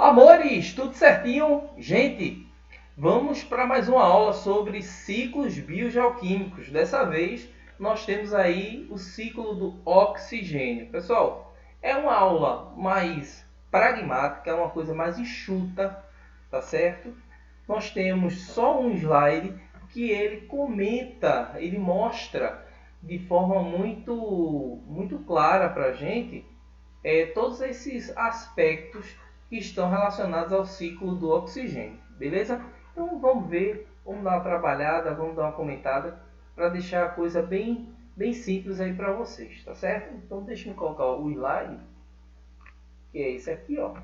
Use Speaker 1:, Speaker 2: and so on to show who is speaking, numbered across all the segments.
Speaker 1: Amores, tudo certinho? Gente, vamos para mais uma aula sobre ciclos biogeoquímicos. Dessa vez, nós temos aí o ciclo do oxigênio. Pessoal, é uma aula mais pragmática, é uma coisa mais enxuta, tá certo? Nós temos só um slide que ele comenta, ele mostra de forma muito clara para a gente todos esses aspectos que estão relacionados ao ciclo do oxigênio, beleza? Então vamos ver, vamos dar uma trabalhada, vamos dar uma comentada para deixar a coisa bem simples aí para vocês, tá certo? Então deixa eu colocar o slide, que é esse aqui, ó,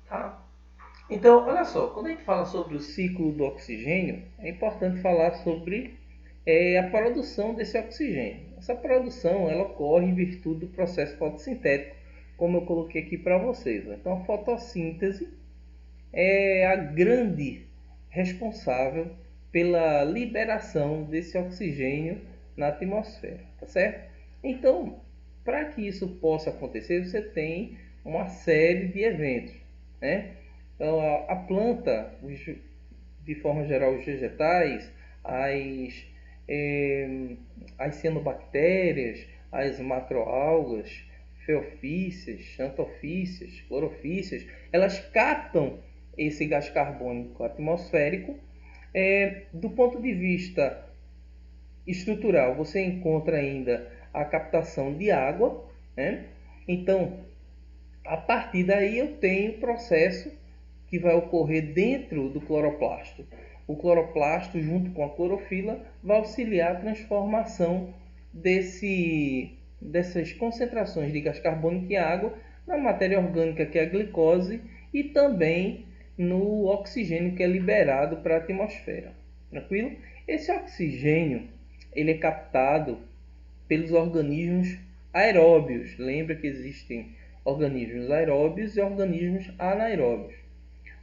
Speaker 1: tá? Então, olha só, quando a gente fala sobre o ciclo do oxigênio, é importante falar sobre a produção desse oxigênio. Essa produção ela ocorre em virtude do processo fotossintético, como eu coloquei aqui para vocês. Então, a fotossíntese é a grande responsável pela liberação desse oxigênio na atmosfera, tá certo? Então, para que isso possa acontecer, você tem uma série de eventos, né? Então, a planta, de forma geral, os vegetais, as, as cianobactérias, as macroalgas, feofícias, xantofícias, clorofícias, elas captam esse gás carbônico atmosférico. Do ponto de vista estrutural, você encontra ainda a captação de água, né? Então, a partir daí eu tenho o processo que vai ocorrer dentro do cloroplasto. O cloroplasto, junto com a clorofila, vai auxiliar a transformação dessas concentrações de gás carbônico e água na matéria orgânica, que é a glicose, e também no oxigênio que é liberado para a atmosfera. Tranquilo? Esse oxigênio ele é captado pelos organismos aeróbios. Lembra que existem organismos aeróbios e organismos anaeróbios.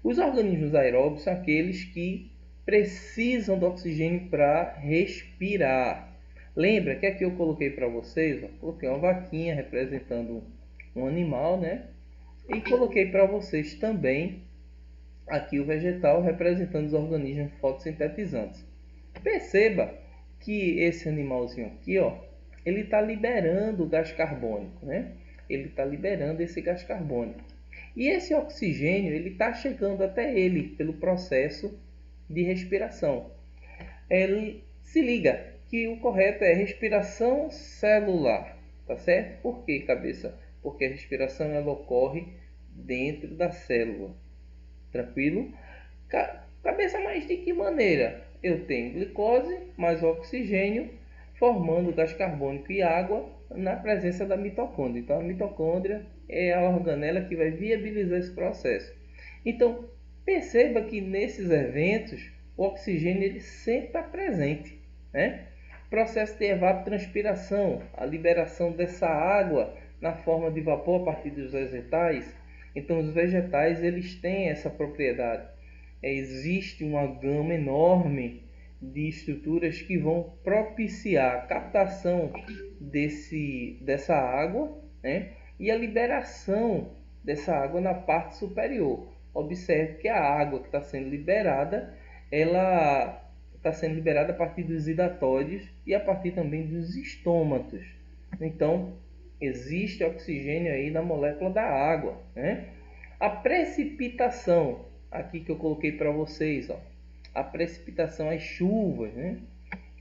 Speaker 1: Os organismos aeróbios são aqueles que precisam do oxigênio para respirar. Lembra que aqui eu coloquei para vocês, coloquei uma vaquinha representando um animal, né? E coloquei para vocês também aqui o vegetal representando os organismos fotossintetizantes. Perceba que esse animalzinho aqui, ó, ele está liberando o gás carbônico, né? Ele está liberando esse gás carbônico. E esse oxigênio ele está chegando até ele pelo processo de respiração. Ele se liga que o correto é respiração celular, tá certo? Por que, cabeça? Porque a respiração ela ocorre dentro da célula. Tranquilo? Cabeça, mas de que maneira? Eu tenho glicose mais oxigênio formando gás carbônico e água na presença da mitocôndria. Então a mitocôndria é a organela que vai viabilizar esse processo. Então perceba que nesses eventos o oxigênio ele sempre está presente, né? Processo de evapotranspiração, a liberação dessa água na forma de vapor a partir dos vegetais. Então os vegetais eles têm essa propriedade. Existe uma gama enorme de estruturas que vão propiciar a captação dessa água, né? E a liberação dessa água na parte superior. Observe que a água que está sendo liberada, ela está sendo liberada a partir dos hidatóides e a partir também dos estômatos. Então, existe oxigênio aí na molécula da água, né? A precipitação, aqui que eu coloquei para vocês, ó, a precipitação, as chuvas, né?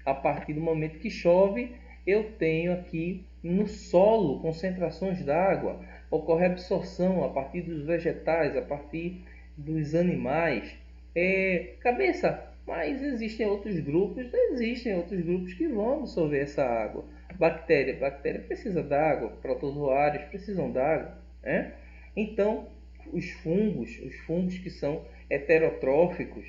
Speaker 1: A partir do momento que chove, eu tenho aqui no solo concentrações d'água, ocorre absorção a partir dos vegetais, a partir dos animais. Cabeça, mas existem outros grupos que vão absorver essa água. Bactéria precisa d'água, protozoários precisam d'água, né? Então, os fungos que são heterotróficos,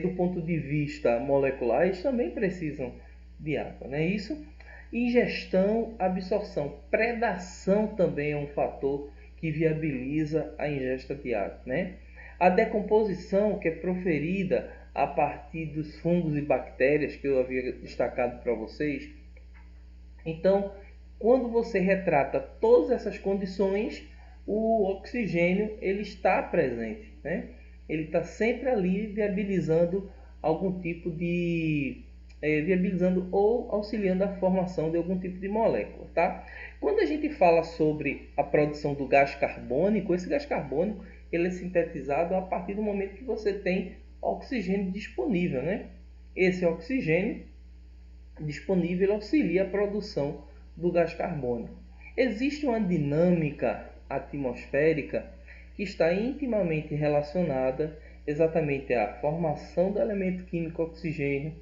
Speaker 1: do ponto de vista molecular, eles também precisam de água, não é isso? Ingestão, absorção, predação também é um fator que viabiliza a ingesta de água, né? A decomposição que é proferida a partir dos fungos e bactérias que eu havia destacado para vocês. Então, quando você retrata todas essas condições, o oxigênio ele está presente, né? Ele está sempre ali viabilizando algum tipo de viabilizando ou auxiliando a formação de algum tipo de molécula, tá? Quando a gente fala sobre a produção do gás carbônico, esse gás carbônico ele é sintetizado a partir do momento que você tem oxigênio disponível, né? Esse oxigênio disponível auxilia a produção do gás carbônico. Existe uma dinâmica atmosférica que está intimamente relacionada exatamente à formação do elemento químico oxigênio,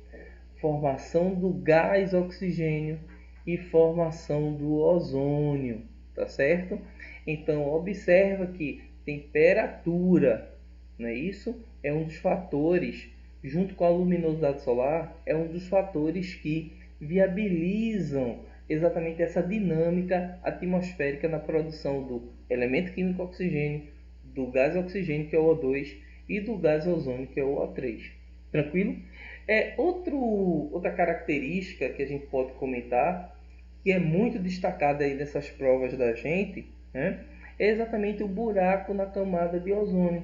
Speaker 1: formação do gás oxigênio e formação do ozônio, tá certo? Então observa que temperatura, não é isso? É um dos fatores, junto com a luminosidade solar, é um dos fatores que viabilizam exatamente essa dinâmica atmosférica na produção do elemento químico oxigênio, do gás oxigênio, que é o O2, e do gás ozônio, que é o O3. Tranquilo? Outra característica que a gente pode comentar, que é muito destacada aí nessas provas da gente, né, é exatamente o buraco na camada de ozônio.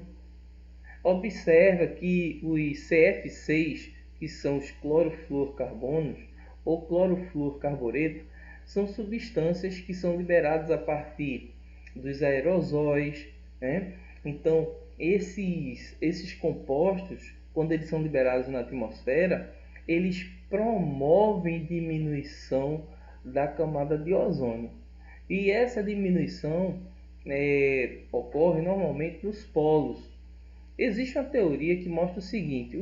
Speaker 1: Observa que os CF6, que são os clorofluorcarbonos ou clorofluorcarboreto, são substâncias que são liberadas a partir dos aerosóis, né? Então, esses compostos, quando eles são liberados na atmosfera, eles promovem diminuição da camada de ozônio. E essa diminuição ocorre normalmente nos polos. Existe uma teoria que mostra o seguinte: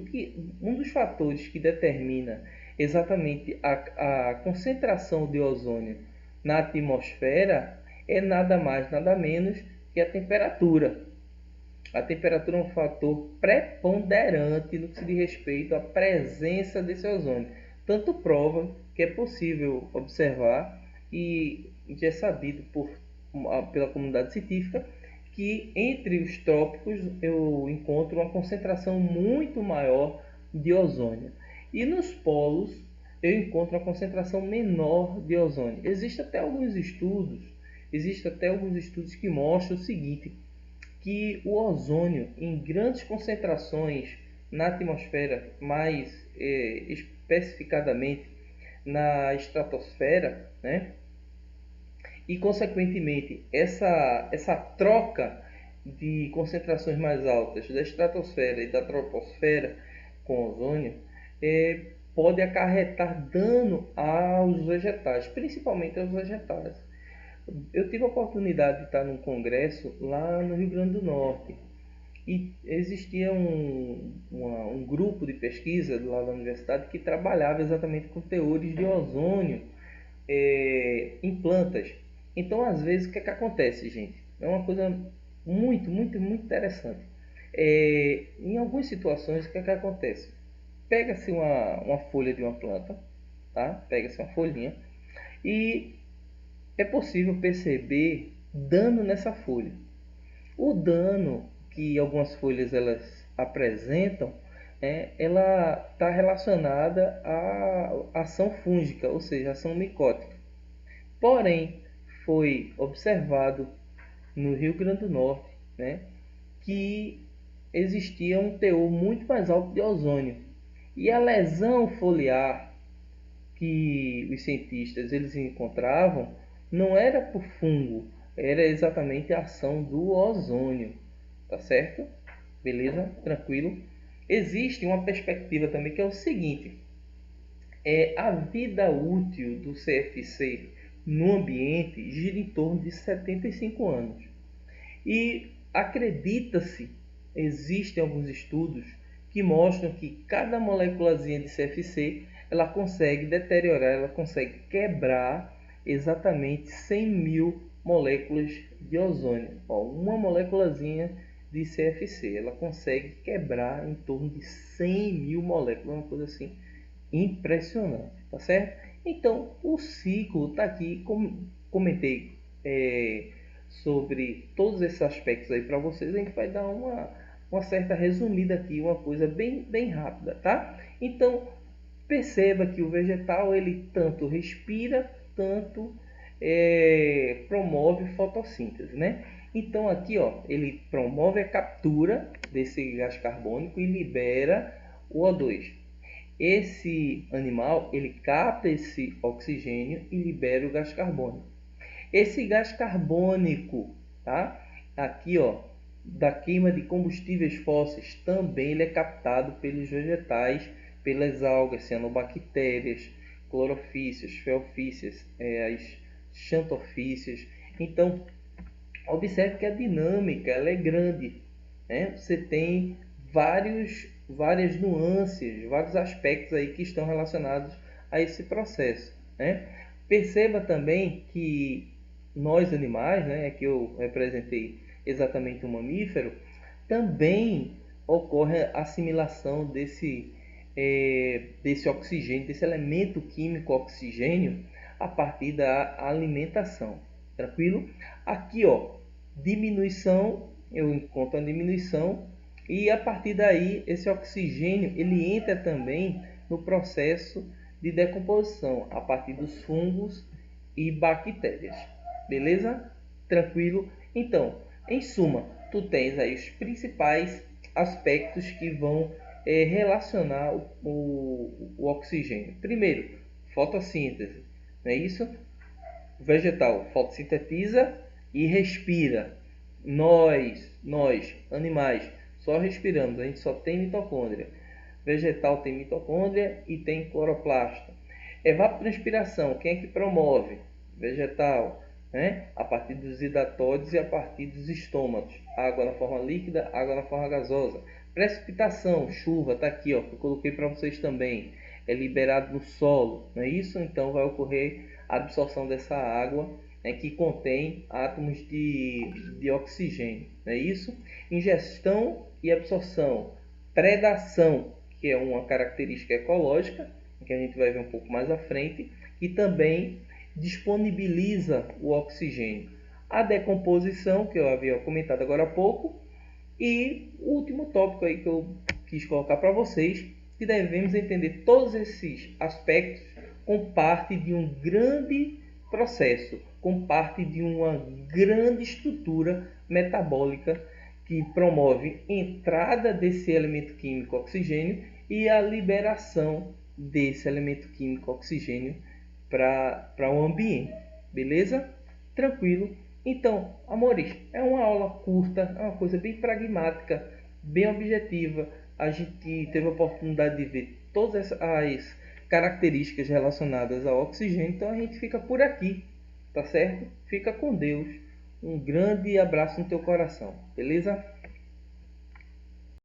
Speaker 1: um dos fatores que determina exatamente a concentração de ozônio na atmosfera é nada mais, nada menos que a temperatura. A temperatura é um fator preponderante no que se diz respeito à presença desse ozônio. Tanto prova que é possível observar e já é sabido pela comunidade científica que entre os trópicos eu encontro uma concentração muito maior de ozônio. E nos polos eu encontro uma concentração menor de ozônio. Existem até alguns estudos que mostram o seguinte, que o ozônio em grandes concentrações na atmosfera, mais especificadamente na estratosfera, né? E consequentemente essa troca de concentrações mais altas da estratosfera e da troposfera com ozônio pode acarretar dano aos vegetais, principalmente aos vegetais. Eu tive a oportunidade de estar num congresso lá no Rio Grande do Norte e existia um grupo de pesquisa lá da universidade que trabalhava exatamente com teores de ozônio em plantas. Então, às vezes, o que é que acontece, gente? É uma coisa muito interessante. Em algumas situações, o que é que acontece? Pega-se uma folha de uma planta, tá? Pega-se uma folhinha e é possível perceber dano nessa folha. O dano que algumas folhas elas apresentam, ela está relacionada à ação fúngica, ou seja, ação micótica. Porém, foi observado no Rio Grande do Norte, né, que existia um teor muito mais alto de ozônio. E a lesão foliar que os cientistas eles encontravam não era por fungo, era exatamente a ação do ozônio, tá certo? Beleza? Tranquilo? Existe uma perspectiva também que é o seguinte: a vida útil do CFC no ambiente gira em torno de 75 anos. E acredita-se, existem alguns estudos que mostram que cada moléculazinha de CFC ela consegue deteriorar, ela consegue quebrar exatamente 100 mil moléculas de ozônio. Uma moléculazinha de CFC ela consegue quebrar em torno de 100 mil moléculas, uma coisa assim impressionante, tá certo? Então o ciclo está aqui, como comentei sobre todos esses aspectos aí para vocês. A gente vai dar uma certa resumida aqui, uma coisa bem rápida, tá? Então perceba que o vegetal ele tanto respira, tanto promove fotossíntese, né? Então aqui, ó, ele promove a captura desse gás carbônico e libera o O2. Esse animal, ele capta esse oxigênio e libera o gás carbônico. Esse gás carbônico, tá? Aqui, ó, da queima de combustíveis fósseis, também ele é captado pelos vegetais, pelas algas, cianobactérias, clorofícias, feofícias, as xanthofícias. Então, observe que a dinâmica ela é grande, né? Você tem várias nuances, vários aspectos aí que estão relacionados a esse processo, né? Perceba também que nós animais, né, que eu representei exatamente um mamífero, também ocorre a assimilação desse oxigênio, desse elemento químico oxigênio, a partir da alimentação. Tranquilo? Aqui, ó, diminuição, eu encontro a diminuição e a partir daí esse oxigênio ele entra também no processo de decomposição a partir dos fungos e bactérias. Beleza? Tranquilo? Então, em suma, tu tens aí os principais aspectos que vão relacionar o oxigênio. Primeiro, fotossíntese, não é isso? O vegetal fotossintetiza e respira. Nós, animais, só respiramos, a gente só tem mitocôndria. Vegetal tem mitocôndria e tem cloroplasto. Evapotranspiração, quem é que promove? Vegetal, né? A partir dos hidatóides e a partir dos estômatos. Água na forma líquida, água na forma gasosa. Precipitação, chuva, está aqui, ó, que eu coloquei para vocês também. É liberado no solo, não é isso? Então vai ocorrer a absorção dessa água, né, que contém átomos de oxigênio, não é isso? Ingestão e absorção. Predação, que é uma característica ecológica, que a gente vai ver um pouco mais à frente, e também disponibiliza o oxigênio. A decomposição, que eu havia comentado agora há pouco, e o último tópico aí que eu quis colocar para vocês, que devemos entender todos esses aspectos como parte de um grande processo, como parte de uma grande estrutura metabólica que promove a entrada desse elemento químico oxigênio e a liberação desse elemento químico oxigênio para o ambiente. Beleza? Tranquilo? Então, amores, é uma aula curta, é uma coisa bem pragmática, bem objetiva. A gente teve a oportunidade de ver todas as características relacionadas ao oxigênio, então a gente fica por aqui, tá certo? Fica com Deus. Um grande abraço no teu coração, beleza?